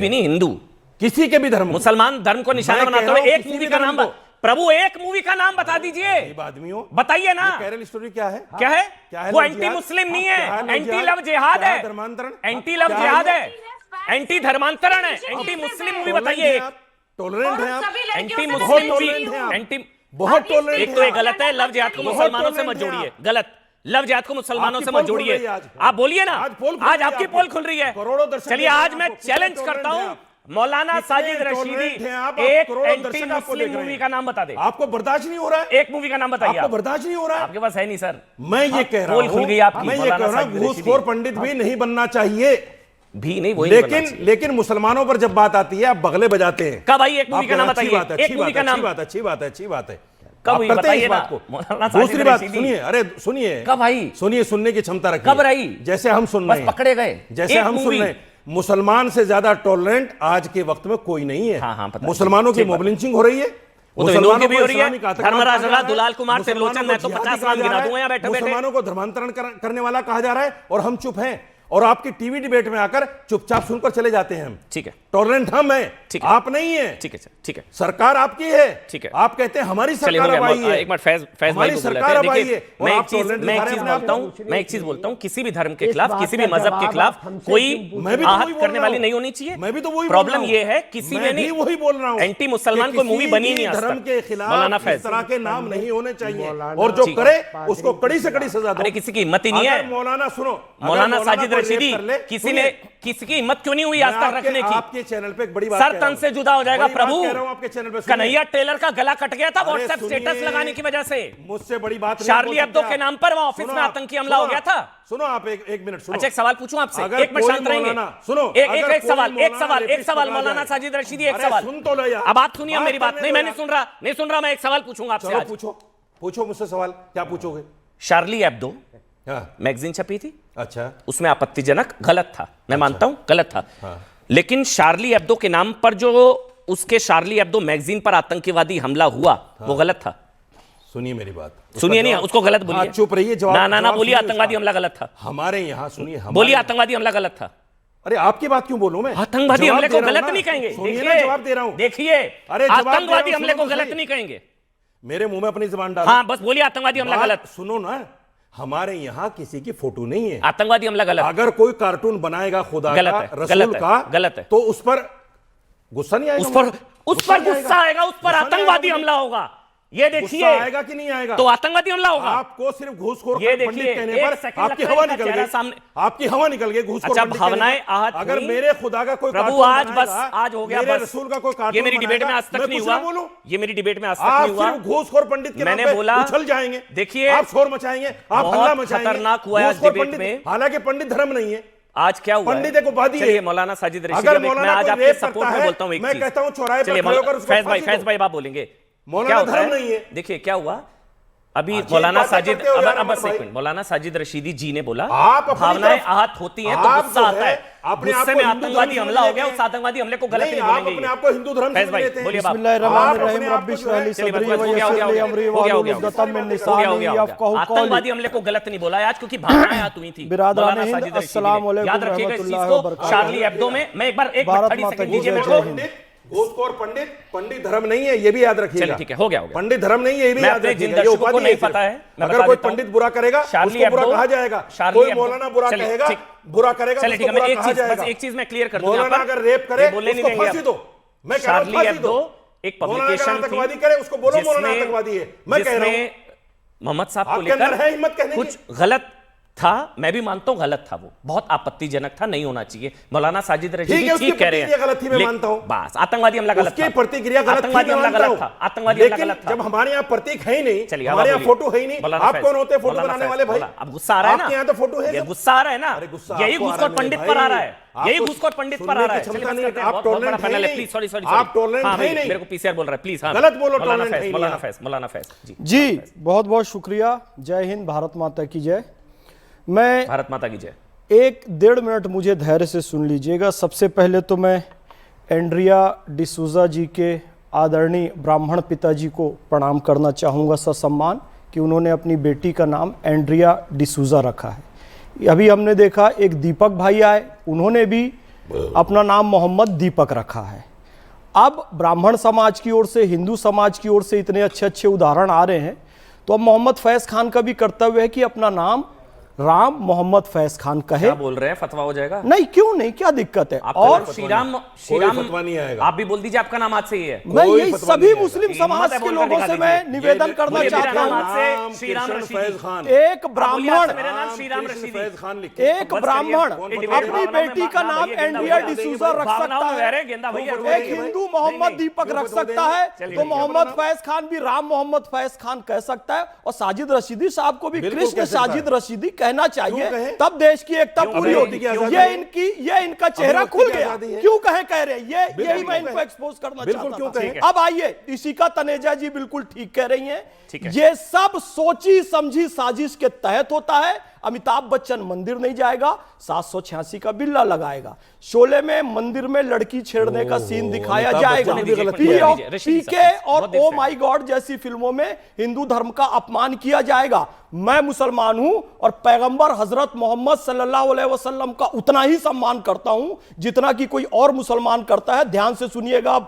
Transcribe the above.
भी नहीं, हिंदू किसी के भी धर्म, मुसलमान धर्म को निशाना बनाते हुए एक मूवी का नाम, प्रभु एक मूवी का नाम बता दीजिए। आदमियों बताइए ना, कैरल स्टोरी क्या है? क्या है? वो एंटी मुस्लिम नहीं है, एंटी लव जिहाद है, धर्मांतरण, एंटी लव जिहाद है, एंटी धर्मांतरण है, एंटी मुस्लिम मूवी बताइए। टॉलरेंट है आप, एंटी मुस्लिम, एंटी बहुत टॉलरेंट। एक तो ये गलत है, लव जिहाद को मुसलमानों से मत जोड़िए, गलत। लव जिहाद को मुसलमानों से मत जोड़िए। आप बोलिए ना, आज आपकी पोल खुल रही है। चलिए आज मैं चैलेंज करता हूं, मौलाना साजिद रशीदी एक एंटी मुस्लिम मूवी का नाम बता दे। आपको बर्दाश्त नहीं हो रहा है? एक मूवी का नाम बताइए। आपको बर्दाश्त नहीं हो रहा है? आपके पास है नहीं सर। मैं ये कह रहा हूं, खुल गई आपकी। मैं ये कह रहा हूं घूसखोर पंडित भी नहीं बनना चाहिए, भी नहीं, वही लेकिन मुसलमानों पर जब बात आती है आप बगले बजाते हैं। कब भाई एक मूवी का नाम बताइए, एक मूवी का नाम। अच्छी बात है, अच्छी बात है। कब बताइए बात को। दूसरी बात सुनिए, अरे सुनिए, कब भाई सुनिए, सुनने की क्षमता रखिए। कब रही? जैसे हम सुन रहे हैं, पकड़े गए, जैसे हम सुन रहे हैं, मुसलमान से ज्यादा टॉलरेंट आज के वक्त में कोई नहीं है। मुसलमानों की मोब लिंचिंग हो रही है, मुसलमानों की भी हो रही है। धर्मराज दुलाल कुमार त्रिलोचन, मैं तो 50 नाम गिना दूंगा यहाँ बैठे बैठे। मुसलमानों को धर्मांतरण करने वाला कहा जा रहा है और हम चुप हैं, और आपकी टीवी डिबेट में आकर चुपचाप सुनकर चले जाते हैं हम। ठीक है, टॉलरेंट हम हैं, आप नहीं है। ठीक है, ठीक है, सरकार आपकी है, ठीक है। आप कहते हैं हमारी सरकार अब आई है। एक मिनट, फैज भाई को सरकार अब आई है। मैं एक चीज बोलता हूँ, किसी भी धर्म के खिलाफ, किसी भी मजहब के खिलाफ कोई आहत करने वाली नहीं होनी चाहिए। मैं भी तो वही प्रॉब्लम ये है, किसी में नहीं, वही बोल रहा हूँ, एंटी मुसलमान कोई मूवी बनी नहीं। धर्म के खिलाफ इस तरह के नाम नहीं होने चाहिए, और जो करे उसको कड़ी से कड़ी सजा दो। अरे किसी की हिम्मत ही नहीं है। मौलाना सुनो, मौलाना साजिद रशीदी, किसी की हिम्मत क्यों नहीं हुई आज तक रखने की? आपके चैनल पे एक बड़ी बात सर तन से जुदा हो जाएगा प्रभु। आपके चैनल पे कन्हैया टेलर का गला कट गया था व्हाट्सएप स्टेटस लगाने की वजह से। मुझसे बड़ी बात शार्ली एब्दो के नाम पर वहां ऑफिस में आतंकी हमला हो गया था। सुनो आप एक मिनट सुनो। अच्छा एक सवाल पूछूं आपसे, एक मिनट शांत रहेंगे। सुनो एक सवाल मौलाना साजिद रशीदी, एक सवाल सुन तो लो यार। अब आप सुनिए मेरी बात। नहीं मैं नहीं सुन रहा, मैं एक सवाल पूछूंगा आपसे आज। पूछो मुझसे सवाल, क्या पूछोगे? शार्ली एब्दो मैगजीन छपी थी, अच्छा, उसमें आपत्तिजनक गलत था, मैं मानता हूं गलत था। लेकिन शार्ली एब्दो के नाम पर जो उसके शार्ली एब्दो मैगजीन पर आतंकवादी हमला हुआ, वो गलत था। सुनिए मेरी बात, सुनिए नहीं, उसको गलत बोलिए। चुप रहिए, जवाब ना बोलिए आतंकवादी हमला गलत था। हमारे यहाँ सुनिए, बोलिए आतंकवादी हमला गलत था। अरे आपकी बात क्यों बोलूं मैं? आतंकवादी हमले को गलत नहीं कहेंगे। देखिए जवाब दे रहा हूं, देखिए आतंकवादी हमले को गलत नहीं कहेंगे। मेरे मुंह में अपनी जुबान डाल। हाँ बस बोलिए आतंकवादी हमला गलत। सुनो ना, हमारे यहाँ किसी की फोटो नहीं है, आतंकवादी हमला गलत। अगर कोई कार्टून बनाएगा खुदा का, रसूल का, गलत है, तो उस पर गुस्सा नहीं आएगा? उस पर गुस्सा आएगा, उस पर आतंकवादी हमला होगा। ये देखिए आएगा कि नहीं आएगा? तो आतंकवादी हमला होगा। आपको सिर्फ घूसखोर पंडित कहने पर आपकी हवा निकल गई सामने, आपकी हवा निकल गई घूसखोर। अच्छा भावनाएं आहत। अगर मेरे खुदा का कोई प्रभु आज बस आज हो गया, मेरे रसूल का कोई कार्टून, ये मेरी डिबेट में आज तक नहीं हुआ, ये मेरी डिबेट में आज तक नहीं हुआ। घूसखोर पंडित के नाम पे बोला उछल जाएंगे, देखिए आप शोर मचाएंगे, आप हल्ला मचाएंगे। खतरनाक हुआ आज डिबेट में। हालांकि पंडित धर्म नहीं है, आज क्या हुआ? पंडित एक उपाधि है। मौलाना साजिद रशीदी, मैं आज आपके सपोर्ट में बोलता हूं, मैं कहता हूं चौराहे पर खड़े होकर उसको फांसी दो। फैज भाई आप बोलेंगे मौलाना धर्म नहीं है। देखिए क्या हुआ अभी, मौलाना साजिद, अब बस एक मिनट, मौलाना साजिद रशीदी जी ने बोला भावनाएं आहत होती हैं तो गुस्सा आता है, गुस्से में आतंकवादी हमला हो गया, उस आतंकवादी हमले को गलत नहीं बोलेंगे। अपने आप को हिंदू धर्म फैज भाई बोलिए बात। आतंकवादी हमले को गलत नहीं बोला आज, क्योंकि भावनाएं आहत हुई थी। मौलाना साजिद रशीदी, याद रखिएगा इस चीज को। शार्ली एब्दो में, मैं एक बार 30 सेकंड दीजिए मेरे को। घूसखोर पंडित धर्म नहीं है, ये भी याद रखिएगा। ठीक है, हो गया। पंडित धर्म नहीं है, ये भी याद रखिएगा। ये उपाधि नहीं पता है, अगर कोई पंडित बुरा करेगा उसको बुरा कहा जाएगा, कोई मौलाना बुरा कहेगा, बुरा करेगा चलिए ठीक है। मैं एक चीज मैं क्लियर कर दूं, मौलाना अगर रेप करे बोलने नहीं उसको फांसी दो। मैं कह रहा हूं फांसी दो। एक पब्लिकेशन आतंकवादी करे उसको बोलो मौलाना आतंकवादी है। मैं कह रहा हूं मोहम्मद साहब को लेकर कुछ गलत था, मैं भी मानता हूं गलत था, वो बहुत आपत्तिजनक था, नहीं होना चाहिए। मौलाना साजिद रशीदी ठीक कह रहे हैं, गलत थी, मैं मानता हूं। बस आतंकवादी हमला गलत था, प्रतिक्रिया गलत थी, आतंकवादी हमला गलत था, आतंकवादी हमला गलत था। जब हमारे यहाँ प्रतीक है ही नहीं, हमारे यहाँ फोटो है ही नहीं, आप कौन होते हैं फोटो बनाने वाले भाई? अब गुस्सा आ रहा है ना, आपके यहाँ तो फोटो है, गुस्सा आ रहा है ना, यही घूसखोर पंडित पर आ रहा है, यही घूसखोर पंडित पर आ रहा है। आप टॉलरेंट है नहीं, प्लीज सॉरी आप टॉलरेंट है नहीं, मेरे को पीसीआर बोल रहा है, प्लीज गलत बोलो। मौलाना फैज जी बहुत बहुत शुक्रिया। जय हिंद, भारत माता की जय। मैं भारत माता की जय। 1-1.5 मिनट मुझे धैर्य से सुन लीजिएगा। सबसे पहले तो मैं एंड्रिया डिसूजा जी के आदरणीय ब्राह्मण पिताजी को प्रणाम करना चाहूँगा ससम्मान, कि उन्होंने अपनी बेटी का नाम एंड्रिया डिसूजा रखा है। अभी हमने देखा एक दीपक भाई आए, उन्होंने भी अपना नाम मोहम्मद दीपक रखा है। अब ब्राह्मण समाज की ओर से, हिंदू समाज की ओर से इतने अच्छे अच्छे उदाहरण आ रहे हैं, तो अब मोहम्मद फैज खान का भी कर्तव्य है कि अपना नाम राम मोहम्मद फैज खान कहे। क्या बोल रहे हैं, फतवा हो जाएगा? नहीं, क्यों नहीं, क्या दिक्कत है? और श्रीराम फतवा नहीं आएगा। आप भी बोल दीजिए, आपका नाम आज से ही है। मैं यही सभी मुस्लिम समाज के लोगों से मैं निवेदन करना चाहता हूं, एक ब्राह्मण, एक ब्राह्मण अपनी बेटी का नाम एंड्रिया डिसूजा रख सकता है, एक हिंदू मोहम्मद दीपक रख सकता है, तो मोहम्मद फैज खान भी राम मोहम्मद फैज खान कह सकता है। और साजिद रशीदी साहब को भी कृष्ण साजिद रशीदी कहना चाहिए, तब देश की एकता पूरी होती है। ये इनका चेहरा खुल गया, क्यों कह रहे हैं, यही मैं इनको एक्सपोज करना चाहता हूं। अब आइए, इशिका तनेजा जी बिल्कुल ठीक कह रही हैं, ये सब सोची समझी साजिश के तहत होता है। अमिताभ बच्चन मंदिर नहीं जाएगा, 786 का बिल्ला लगाएगा। शोले में मंदिर में लड़की छेड़ने का सीन दिखाया जाएगा। पीके और ओ माय गॉड जैसी फिल्मों में हिंदू धर्म का अपमान किया जाएगा। मैं मुसलमान हूं और पैगंबर हजरत मोहम्मद सल्लल्लाहु अलैहि वसल्लम का उतना ही सम्मान करता हूं जितना कि कोई और मुसलमान करता है। ध्यान से सुनिएगा,